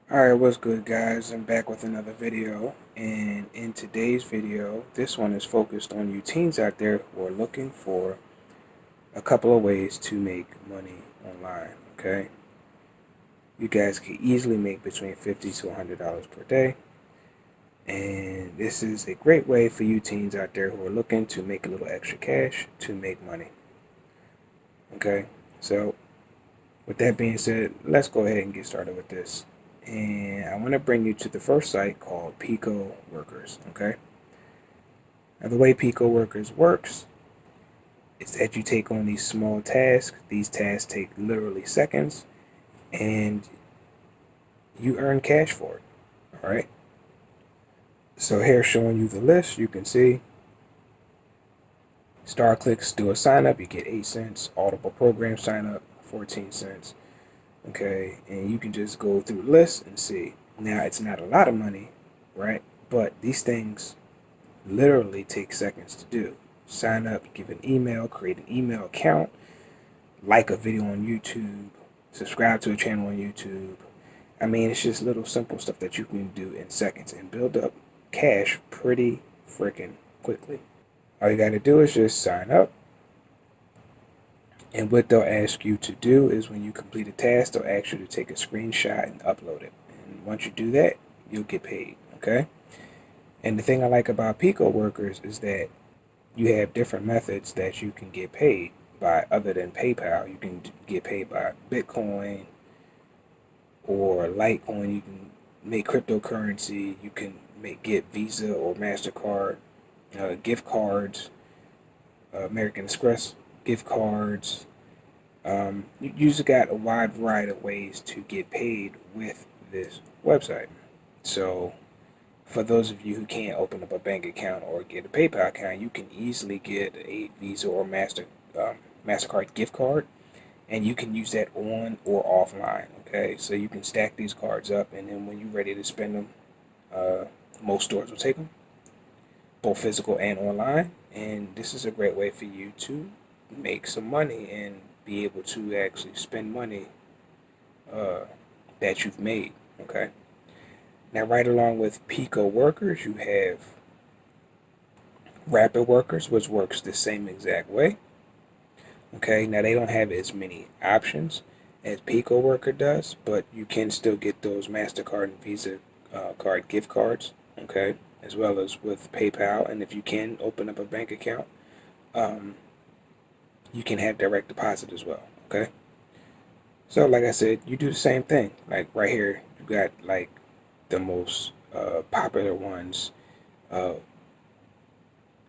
Alright, what's good guys? I'm back with another video, and in today's video, this one is focused on you teens out there who are looking for a couple of ways to make money online, okay? You guys can easily make between $50 to $100 per day, and this is a great way for you teens out there who are looking to make a little extra cash to make money, okay? So, with that being said, let's go ahead and get started with this. And I want to bring you to the first site called Picoworkers, okay? Now, the way Picoworkers works is that you take on these small tasks. These tasks take literally seconds, and you earn cash for it, all right? So here showing you the list, you can see star clicks do a sign up, you get 8 cents. Audible program sign up, 14 cents. Okay, and you can just go through the list and see. Now, it's not a lot of money, right? But these things literally take seconds to do. Sign up, give an email, create an email account, like a video on YouTube, subscribe to a channel on YouTube. I mean, it's just little simple stuff that you can do in seconds and build up cash pretty freaking quickly. All you got to do is just sign up. And what they'll ask you to do is when you complete a task, they'll ask you to take a screenshot and upload it. And once you do that, you'll get paid, okay? And the thing I like about Picoworkers is that you have different methods that you can get paid by other than PayPal. You can get paid by Bitcoin or Litecoin. You can make cryptocurrency. You can get Visa or MasterCard gift cards, American Express gift cards. You just got a wide variety of ways to get paid with this website. So for those of you who can't open up a bank account or get a PayPal account, you can easily get a Visa or MasterCard gift card, and you can use that on or offline, okay? So you can stack these cards up, and then when you're ready to spend them, most stores will take them, both physical and online, and this is a great way for you to make some money and be able to actually spend money that you've made, okay? Now, right along with Picoworkers, you have Rapidworkers, which works the same exact way. Okay, now they don't have as many options as Picoworker does, but you can still get those MasterCard and Visa card gift cards, okay, as well as with PayPal. And if you can open up a bank account, you can have direct deposit as well, okay? So, like I said, you do the same thing. Like right here, you got like the most popular ones,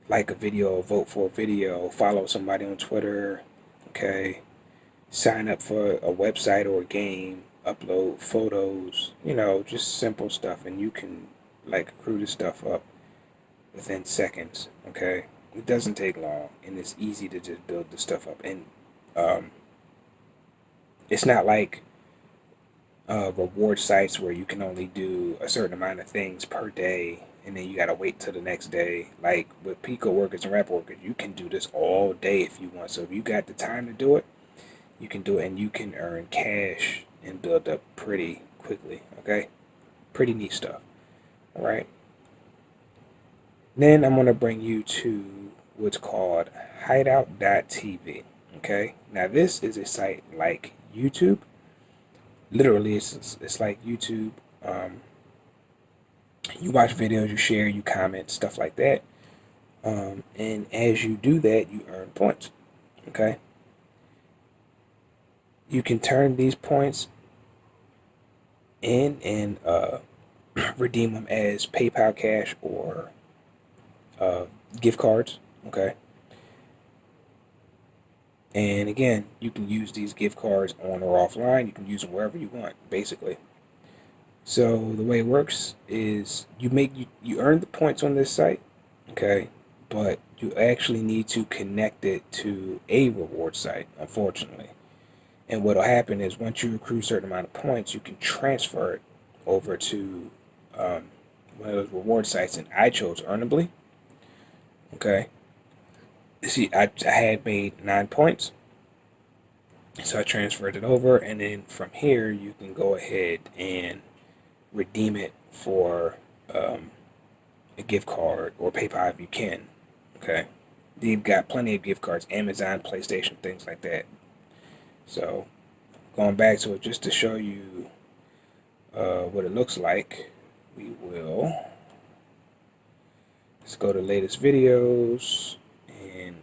like a video, vote for a video, follow somebody on Twitter, okay, sign up for a website or a game, upload photos, just simple stuff, and you can like accrue this stuff up within seconds, okay? It doesn't take long, and it's easy to just build the stuff up, and it's not like reward sites where you can only do a certain amount of things per day and then you gotta wait till the next day. Like with Picoworkers and Rapidworkers, you can do this all day if you want. So if you got the time to do it, you can do it, and you can earn cash and build up pretty quickly, okay? Pretty neat stuff, all right? Then I'm gonna bring you to what's called Hideout.tv, okay? Now this is a site like YouTube. Literally, it's like YouTube. You watch videos, you share, you comment, stuff like that. And as you do that, you earn points, okay? You can turn these points in and redeem them as PayPal cash or gift cards, okay? And again, you can use these gift cards on or offline. You can use them wherever you want, basically. So the way it works is you earn the points on this site, okay? But you actually need to connect it to a reward site, unfortunately. And what'll happen is once you accrue a certain amount of points, you can transfer it over to one of those reward sites, and I chose Earnably, okay? See, I had made 9 points, so I transferred it over, and then from here you can go ahead and redeem it for a gift card or PayPal if you can. Okay, you've got plenty of gift cards, Amazon, PlayStation, things like that. So going back to it, just to show you what it looks like, we will let's go to latest videos, and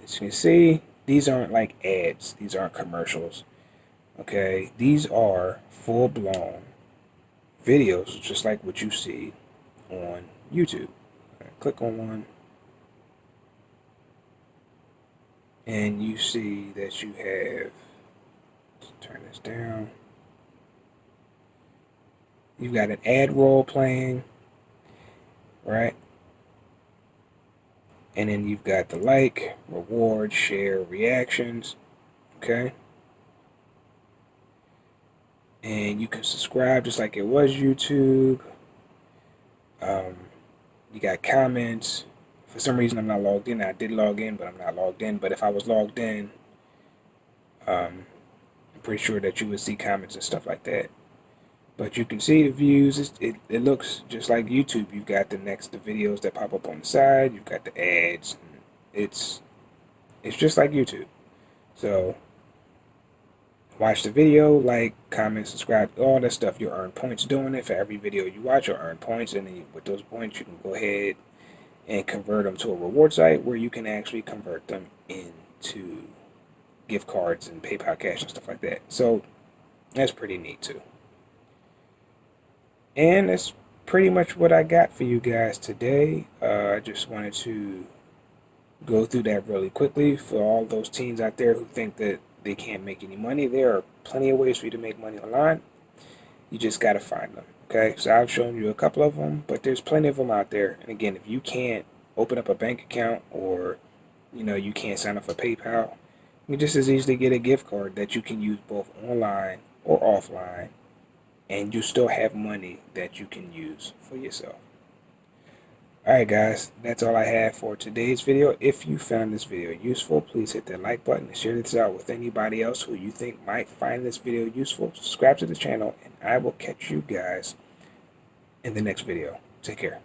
as you can see, these aren't like ads, these aren't commercials. Okay, these are full-blown videos, just like what you see on YouTube. Click on one, and you see that you have, let's turn this down, you've got an ad roll playing, right? And then you've got the like, reward, share, reactions, okay? And you can subscribe just like it was YouTube. You got comments. For some reason, I'm not logged in. I did log in, but I'm not logged in. But if I was logged in, I'm pretty sure that you would see comments and stuff like that. But you can see the views. It looks just like YouTube. You've got the videos that pop up on the side. You've got the ads. It's just like YouTube. So watch the video, like, comment, subscribe, all that stuff. You'll earn points doing it. For every video you watch, you'll earn points, and then with those points, you can go ahead and convert them to a reward site where you can actually convert them into gift cards and PayPal cash and stuff like that. So that's pretty neat too. And that's pretty much what I got for you guys today. I just wanted to go through that really quickly for all those teens out there who think that they can't make any money. There are plenty of ways for you to make money online. You just got to find them. Okay, so I've shown you a couple of them, but there's plenty of them out there. And again, if you can't open up a bank account, or you can't sign up for PayPal, you just as easily get a gift card that you can use both online or offline, and you still have money that you can use for yourself. Alright guys, that's all I have for today's video. If you found this video useful, please hit that like button and share this out with anybody else who you think might find this video useful. Subscribe to the channel, and I will catch you guys in the next video. Take care.